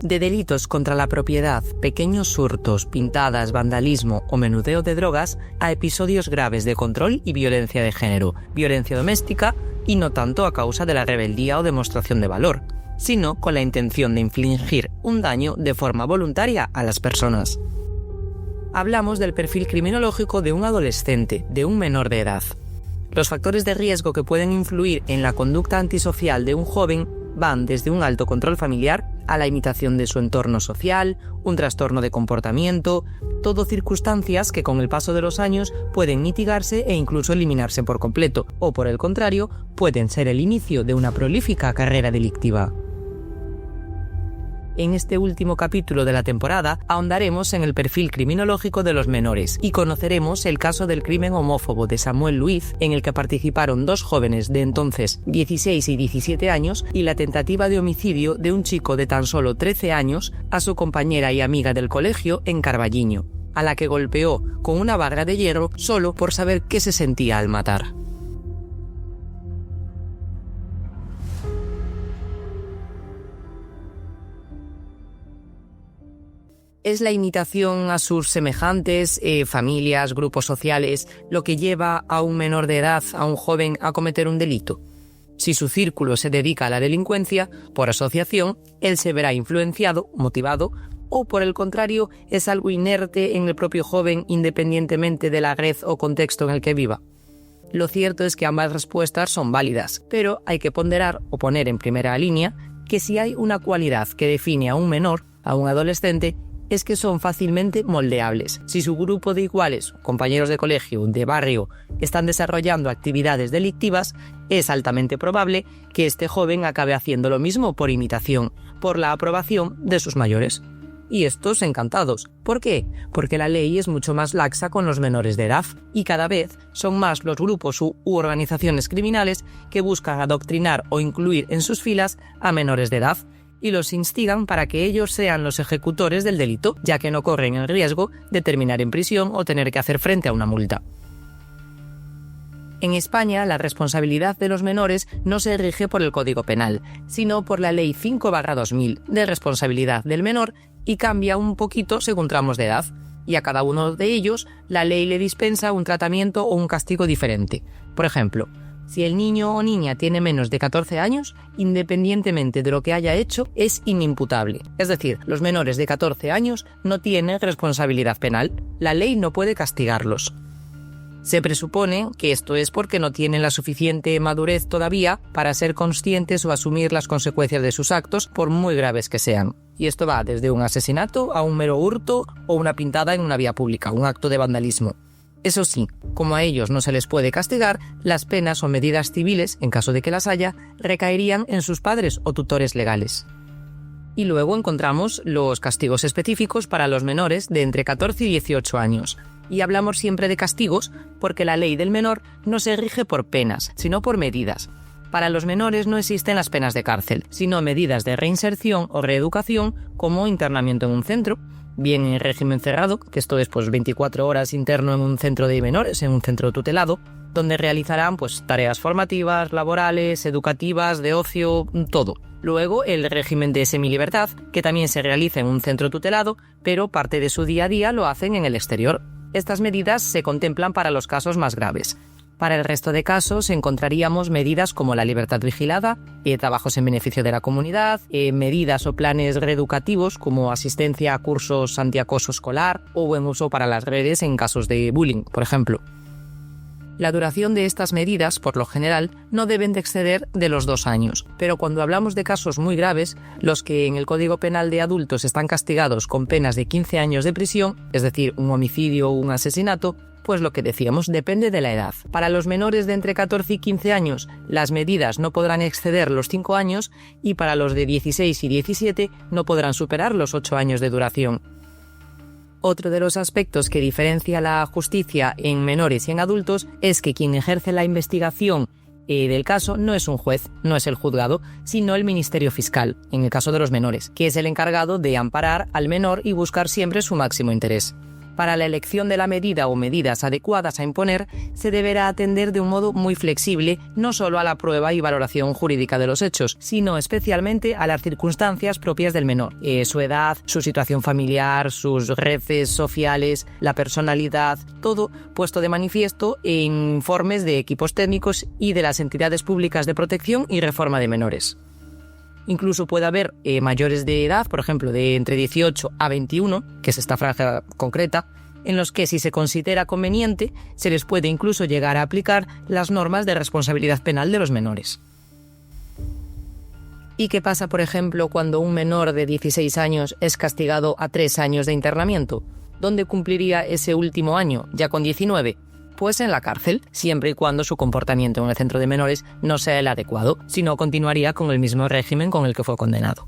De delitos contra la propiedad, pequeños hurtos, pintadas, vandalismo o menudeo de drogas, a episodios graves de control y violencia de género, violencia doméstica y no tanto a causa de la rebeldía o demostración de valor, sino con la intención de infligir un daño de forma voluntaria a las personas. Hablamos del perfil criminológico de un adolescente, de un menor de edad. Los factores de riesgo que pueden influir en la conducta antisocial de un joven van desde un alto control familiar a la imitación de su entorno social, un trastorno de comportamiento, todo circunstancias que con el paso de los años pueden mitigarse e incluso eliminarse por completo, o por el contrario, pueden ser el inicio de una prolífica carrera delictiva. En este último capítulo de la temporada ahondaremos en el perfil criminológico de los menores y conoceremos el caso del crimen homófobo de Samuel Luiz, en el que participaron dos jóvenes de entonces 16 y 17 años, y la tentativa de homicidio de un chico de tan solo 13 años a su compañera y amiga del colegio en Carballiño, a la que golpeó con una barra de hierro solo por saber qué se sentía al matar. ¿Es la imitación a sus semejantes, familias, grupos sociales, lo que lleva a un menor de edad, a un joven, a cometer un delito? Si su círculo se dedica a la delincuencia, por asociación, él se verá influenciado, motivado, o por el contrario, es algo inerte en el propio joven independientemente de la red o contexto en el que viva. Lo cierto es que ambas respuestas son válidas, pero hay que ponderar o poner en primera línea que si hay una cualidad que define a un menor, a un adolescente, es que son fácilmente moldeables. Si su grupo de iguales, compañeros de colegio, de barrio, están desarrollando actividades delictivas, es altamente probable que este joven acabe haciendo lo mismo por imitación, por la aprobación de sus mayores. Y estos encantados. ¿Por qué? Porque la ley es mucho más laxa con los menores de edad y cada vez son más los grupos u organizaciones criminales que buscan adoctrinar o incluir en sus filas a menores de edad, y los instigan para que ellos sean los ejecutores del delito, ya que no corren el riesgo de terminar en prisión o tener que hacer frente a una multa. En España, la responsabilidad de los menores no se rige por el Código Penal, sino por la Ley 5/2000 de responsabilidad del menor, y cambia un poquito según tramos de edad, y a cada uno de ellos la ley le dispensa un tratamiento o un castigo diferente. Por ejemplo, si el niño o niña tiene menos de 14 años, independientemente de lo que haya hecho, es inimputable. Es decir, los menores de 14 años no tienen responsabilidad penal. La ley no puede castigarlos. Se presupone que esto es porque no tienen la suficiente madurez todavía para ser conscientes o asumir las consecuencias de sus actos, por muy graves que sean. Y esto va desde un asesinato a un mero hurto o una pintada en una vía pública, un acto de vandalismo. Eso sí, como a ellos no se les puede castigar, las penas o medidas civiles, en caso de que las haya, recaerían en sus padres o tutores legales. Y luego encontramos los castigos específicos para los menores de entre 14 y 18 años. Y hablamos siempre de castigos porque la ley del menor no se rige por penas, sino por medidas. Para los menores no existen las penas de cárcel, sino medidas de reinserción o reeducación como internamiento en un centro, bien en régimen cerrado, que esto es 24 horas interno en un centro de menores, en un centro tutelado, donde realizarán tareas formativas, laborales, educativas, de ocio, todo. Luego el régimen de semilibertad, que también se realiza en un centro tutelado, pero parte de su día a día lo hacen en el exterior. Estas medidas se contemplan para los casos más graves. Para el resto de casos encontraríamos medidas como la libertad vigilada, trabajos en beneficio de la comunidad, medidas o planes reeducativos como asistencia a cursos antiacoso escolar o buen uso para las redes en casos de bullying, por ejemplo. La duración de estas medidas, por lo general, no deben de exceder de los 2 años, pero cuando hablamos de casos muy graves, los que en el Código Penal de adultos están castigados con penas de 15 años de prisión, es decir, un homicidio o un asesinato, pues lo que decíamos depende de la edad. Para los menores de entre 14 y 15 años, las medidas no podrán exceder los 5 años y para los de 16 y 17 no podrán superar los 8 años de duración. Otro de los aspectos que diferencia la justicia en menores y en adultos es que quien ejerce la investigación del caso no es un juez, no es el juzgado, sino el Ministerio Fiscal, en el caso de los menores, que es el encargado de amparar al menor y buscar siempre su máximo interés. Para la elección de la medida o medidas adecuadas a imponer, se deberá atender de un modo muy flexible no solo a la prueba y valoración jurídica de los hechos, sino especialmente a las circunstancias propias del menor, su edad, su situación familiar, sus redes sociales, la personalidad, todo puesto de manifiesto en informes de equipos técnicos y de las entidades públicas de protección y reforma de menores. Incluso puede haber mayores de edad, por ejemplo, de entre 18 a 21, que es esta franja concreta, en los que, si se considera conveniente, se les puede incluso llegar a aplicar las normas de responsabilidad penal de los menores. ¿Y qué pasa, por ejemplo, cuando un menor de 16 años es castigado a 3 años de internamiento? ¿Dónde cumpliría ese último año, ya con 19? Pues en la cárcel, siempre y cuando su comportamiento en el centro de menores no sea el adecuado, si no continuaría con el mismo régimen con el que fue condenado.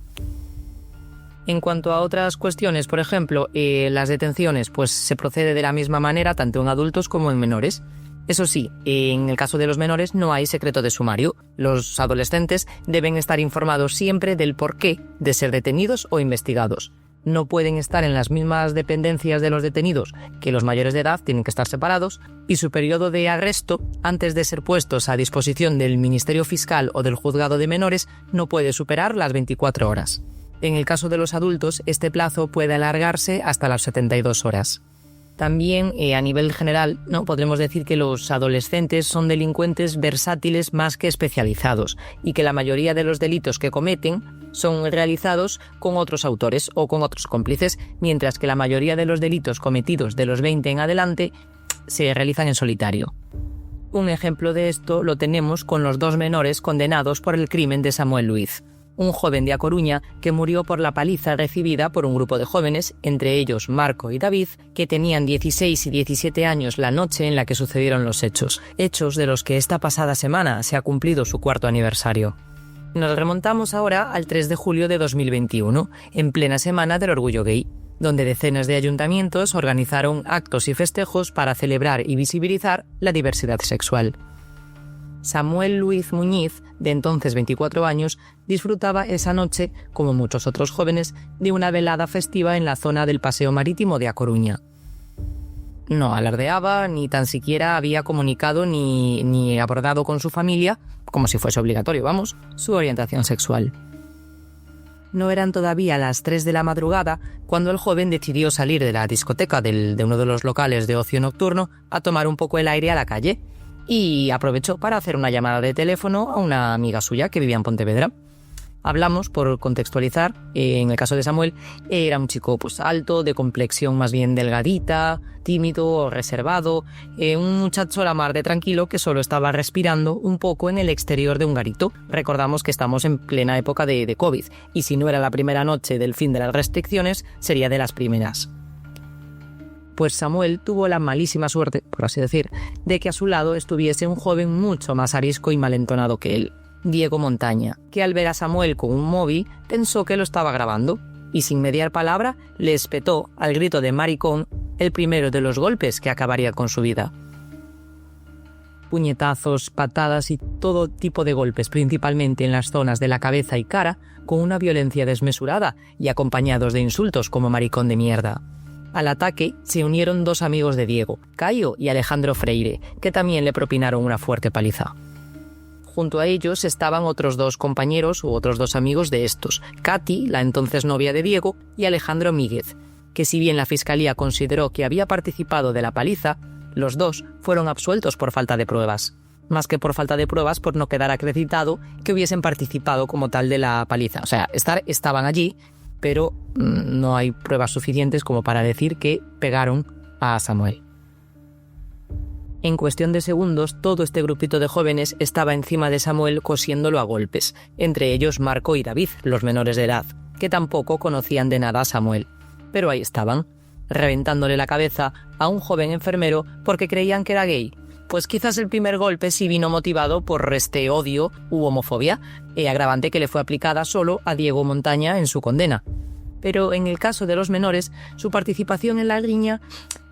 En cuanto a otras cuestiones, por ejemplo, las detenciones, pues se procede de la misma manera tanto en adultos como en menores. Eso sí, en el caso de los menores no hay secreto de sumario. Los adolescentes deben estar informados siempre del porqué de ser detenidos o investigados. No pueden estar en las mismas dependencias de los detenidos que los mayores de edad, tienen que estar separados, y su periodo de arresto, antes de ser puestos a disposición del Ministerio Fiscal o del Juzgado de Menores, no puede superar las 24 horas. En el caso de los adultos, este plazo puede alargarse hasta las 72 horas. También, a nivel general, podremos decir que los adolescentes son delincuentes versátiles más que especializados y que la mayoría de los delitos que cometen son realizados con otros autores o con otros cómplices, mientras que la mayoría de los delitos cometidos de los 20 en adelante se realizan en solitario. Un ejemplo de esto lo tenemos con los 2 menores condenados por el crimen de Samuel Luiz, un joven de A Coruña que murió por la paliza recibida por un grupo de jóvenes, entre ellos Marco y David, que tenían 16 y 17 años la noche en la que sucedieron los hechos de los que esta pasada semana se ha cumplido su 4º aniversario. Nos remontamos ahora al 3 de julio de 2021, en plena semana del Orgullo Gay, donde decenas de ayuntamientos organizaron actos y festejos para celebrar y visibilizar la diversidad sexual. Samuel Luiz Muñiz, de entonces 24 años, disfrutaba esa noche, como muchos otros jóvenes, de una velada festiva en la zona del Paseo Marítimo de A Coruña. No alardeaba, ni tan siquiera había comunicado ni abordado con su familia, como si fuese obligatorio, su orientación sexual. No eran todavía las 3 de la madrugada cuando el joven decidió salir de la discoteca de uno de los locales de ocio nocturno a tomar un poco el aire a la calle, y aprovechó para hacer una llamada de teléfono a una amiga suya que vivía en Pontevedra. Hablamos, por contextualizar, en el caso de Samuel, era un chico alto, de complexión más bien delgadita, tímido, reservado, un muchacho a la mar de tranquilo que solo estaba respirando un poco en el exterior de un garito. Recordamos que estamos en plena época de COVID, y si no era la primera noche del fin de las restricciones, sería de las primeras. Pues Samuel tuvo la malísima suerte, por así decir, de que a su lado estuviese un joven mucho más arisco y malentonado que él, Diego Montaña, que al ver a Samuel con un móvil pensó que lo estaba grabando y sin mediar palabra le espetó, al grito de maricón, el primero de los golpes que acabaría con su vida. Puñetazos, patadas y todo tipo de golpes, principalmente en las zonas de la cabeza y cara, con una violencia desmesurada y acompañados de insultos como maricón de mierda. Al ataque se unieron 2 amigos de Diego, Caio y Alejandro Freire, que también le propinaron una fuerte paliza. Junto a ellos estaban otros 2 compañeros u otros 2 amigos de estos, Katy, la entonces novia de Diego, y Alejandro Míguez, que si bien la fiscalía consideró que había participado de la paliza, los 2 fueron absueltos por falta de pruebas. Más que por falta de pruebas, por no quedar acreditado que hubiesen participado como tal de la paliza. O sea, estaban allí, pero no hay pruebas suficientes como para decir que pegaron a Samuel. En cuestión de segundos, todo este grupito de jóvenes estaba encima de Samuel cosiéndolo a golpes, entre ellos Marco y David, los menores de edad, que tampoco conocían de nada a Samuel. Pero ahí estaban, reventándole la cabeza a un joven enfermero porque creían que era gay. Pues quizás el primer golpe sí vino motivado por este odio u homofobia, agravante que le fue aplicada solo a Diego Montaña en su condena. Pero en el caso de los menores, su participación en la riña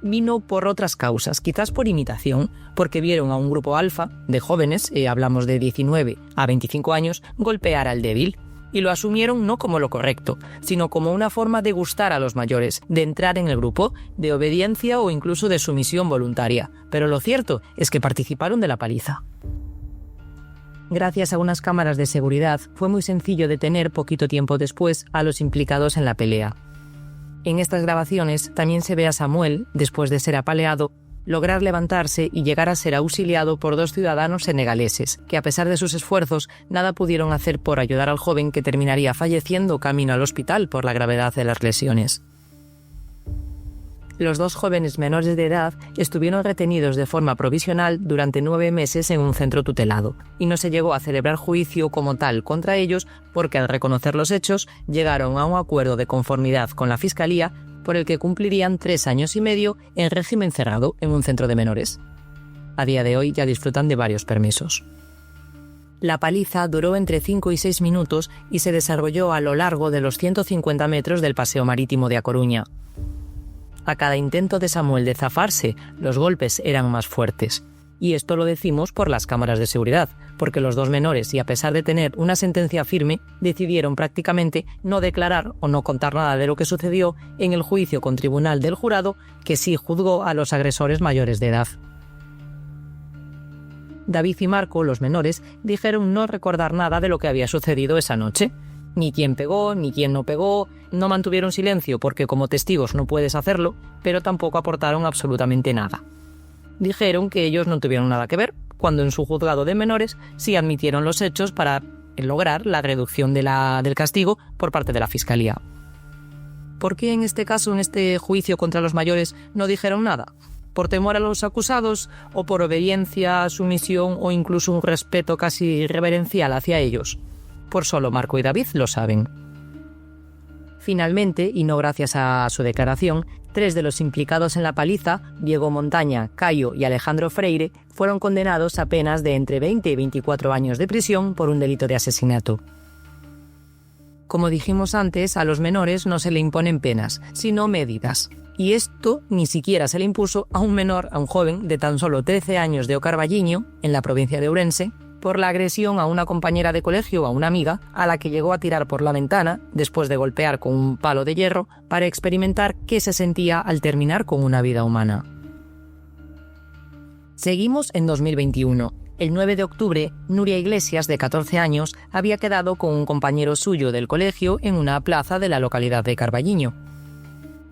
vino por otras causas, quizás por imitación, porque vieron a un grupo alfa de jóvenes, hablamos de 19 a 25 años, golpear al débil. y lo asumieron no como lo correcto, sino como una forma de gustar a los mayores, de entrar en el grupo, de obediencia o incluso de sumisión voluntaria. Pero lo cierto es que participaron de la paliza. Gracias a unas cámaras de seguridad, fue muy sencillo detener poquito tiempo después a los implicados en la pelea. En estas grabaciones también se ve a Samuel, después de ser apaleado, lograr levantarse y llegar a ser auxiliado por 2 ciudadanos senegaleses, que a pesar de sus esfuerzos, nada pudieron hacer por ayudar al joven que terminaría falleciendo camino al hospital por la gravedad de las lesiones. Los 2 jóvenes menores de edad estuvieron retenidos de forma provisional durante 9 meses en un centro tutelado, y no se llegó a celebrar juicio como tal contra ellos porque al reconocer los hechos llegaron a un acuerdo de conformidad con la Fiscalía por el que cumplirían 3 años y medio en régimen cerrado en un centro de menores. A día de hoy ya disfrutan de varios permisos. La paliza duró entre 5 y 6 minutos y se desarrolló a lo largo de los 150 metros del Paseo Marítimo de A Coruña. A cada intento de Samuel de zafarse, los golpes eran más fuertes. Y esto lo decimos por las cámaras de seguridad, porque los 2 menores, y a pesar de tener una sentencia firme, decidieron prácticamente no declarar o no contar nada de lo que sucedió en el juicio con tribunal del jurado, que sí juzgó a los agresores mayores de edad. David y Marco, los menores, dijeron no recordar nada de lo que había sucedido esa noche. Ni quién pegó, ni quién no pegó, no mantuvieron silencio porque como testigos no puedes hacerlo, pero tampoco aportaron absolutamente nada. Dijeron que ellos no tuvieron nada que ver, cuando en su juzgado de menores sí admitieron los hechos para lograr la reducción del castigo por parte de la Fiscalía. ¿Por qué en este caso, en este juicio contra los mayores, no dijeron nada? ¿Por temor a los acusados o por obediencia, sumisión o incluso un respeto casi reverencial hacia ellos? Por solo Marco y David lo saben. Finalmente, y no gracias a su declaración, 3 de los implicados en la paliza, Diego Montaña, Cayo y Alejandro Freire, fueron condenados a penas de entre 20 y 24 años de prisión por un delito de asesinato. Como dijimos antes, a los menores no se le imponen penas, sino medidas. Y esto ni siquiera se le impuso a un menor, a un joven de tan solo 13 años de Ocarballiño, en la provincia de Ourense, por la agresión a una compañera de colegio o a una amiga a la que llegó a tirar por la ventana después de golpear con un palo de hierro para experimentar qué se sentía al terminar con una vida humana. Seguimos en 2021. El 9 de octubre, Nuria Iglesias, de 14 años, había quedado con un compañero suyo del colegio en una plaza de la localidad de Carballiño.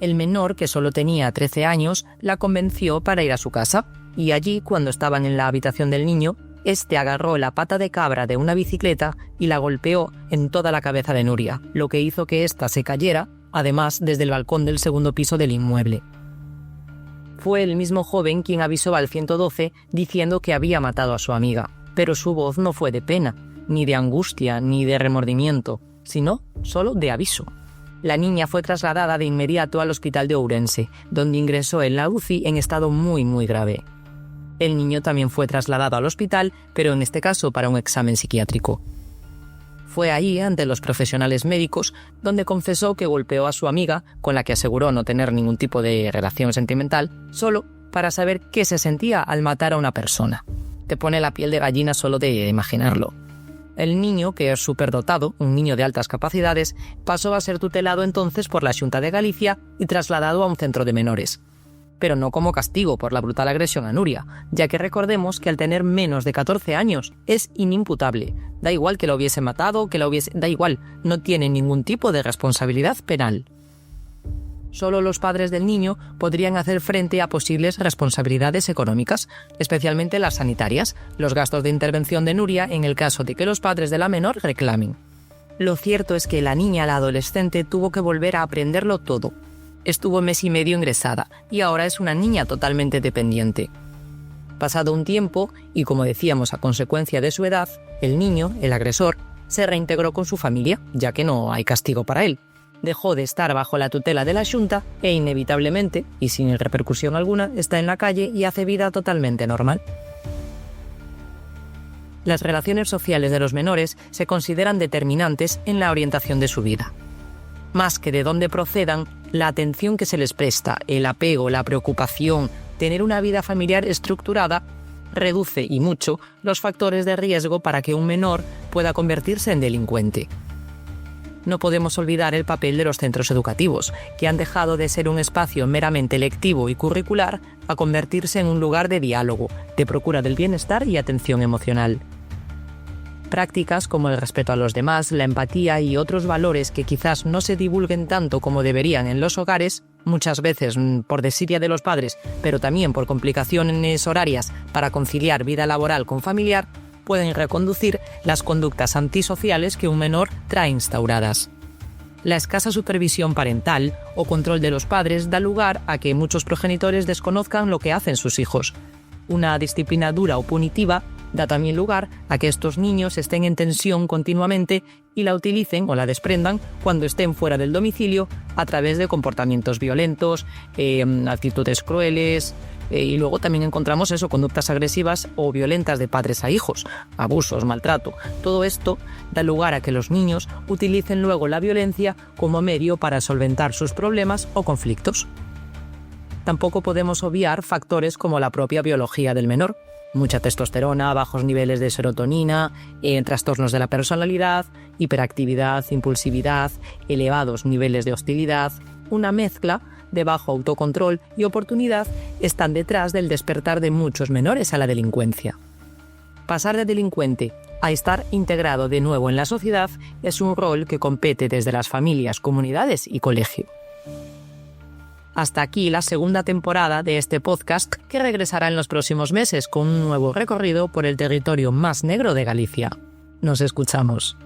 El menor, que solo tenía 13 años, la convenció para ir a su casa, y allí, cuando estaban en la habitación del niño, este agarró la pata de cabra de una bicicleta y la golpeó en toda la cabeza de Nuria, lo que hizo que ésta se cayera, además desde el balcón del 2º piso del inmueble. Fue el mismo joven quien avisó al 112 diciendo que había matado a su amiga, pero su voz no fue de pena, ni de angustia, ni de remordimiento, sino solo de aviso. La niña fue trasladada de inmediato al hospital de Ourense, donde ingresó en la UCI en estado muy grave. El niño también fue trasladado al hospital, pero en este caso para un examen psiquiátrico. Fue allí, ante los profesionales médicos, donde confesó que golpeó a su amiga, con la que aseguró no tener ningún tipo de relación sentimental, solo para saber qué se sentía al matar a una persona. Te pone la piel de gallina solo de imaginarlo. El niño, que es superdotado, un niño de altas capacidades, pasó a ser tutelado entonces por la Xunta de Galicia y trasladado a un centro de menores. Pero no como castigo por la brutal agresión a Nuria, ya que recordemos que al tener menos de 14 años es inimputable. Da igual que lo hubiese matado, da igual, no tiene ningún tipo de responsabilidad penal. Solo los padres del niño podrían hacer frente a posibles responsabilidades económicas, especialmente las sanitarias, los gastos de intervención de Nuria en el caso de que los padres de la menor reclamen. Lo cierto es que la niña, la adolescente, tuvo que volver a aprenderlo todo. Estuvo 1 mes y medio ingresada y ahora es una niña totalmente dependiente. Pasado un tiempo, y como decíamos a consecuencia de su edad, el niño, el agresor, se reintegró con su familia, ya que no hay castigo para él. Dejó de estar bajo la tutela de la Xunta e inevitablemente, y sin repercusión alguna, está en la calle y hace vida totalmente normal. Las relaciones sociales de los menores se consideran determinantes en la orientación de su vida. Más que de dónde procedan, la atención que se les presta, el apego, la preocupación, tener una vida familiar estructurada, reduce y mucho los factores de riesgo para que un menor pueda convertirse en delincuente. no podemos olvidar el papel de los centros educativos, que han dejado de ser un espacio meramente lectivo y curricular a convertirse en un lugar de diálogo, de procura del bienestar y atención emocional. Prácticas como el respeto a los demás, la empatía y otros valores que quizás no se divulguen tanto como deberían en los hogares, muchas veces por desidia de los padres, pero también por complicaciones horarias para conciliar vida laboral con familiar, pueden reconducir las conductas antisociales que un menor trae instauradas. La escasa supervisión parental o control de los padres da lugar a que muchos progenitores desconozcan lo que hacen sus hijos. Una disciplina dura o punitiva da también lugar a que estos niños estén en tensión continuamente y la utilicen o la desprendan cuando estén fuera del domicilio a través de comportamientos violentos, actitudes crueles, y luego también encontramos conductas agresivas o violentas de padres a hijos, abusos, maltrato. Todo esto da lugar a que los niños utilicen luego la violencia como medio para solventar sus problemas o conflictos. Tampoco podemos obviar factores como la propia biología del menor. Mucha testosterona, bajos niveles de serotonina, trastornos de la personalidad, hiperactividad, impulsividad, elevados niveles de hostilidad, una mezcla de bajo autocontrol y oportunidad están detrás del despertar de muchos menores a la delincuencia. Pasar de delincuente a estar integrado de nuevo en la sociedad es un rol que compete desde las familias, comunidades y colegio. Hasta aquí la segunda temporada de este podcast, que regresará en los próximos meses con un nuevo recorrido por el territorio más negro de Galicia. Nos escuchamos.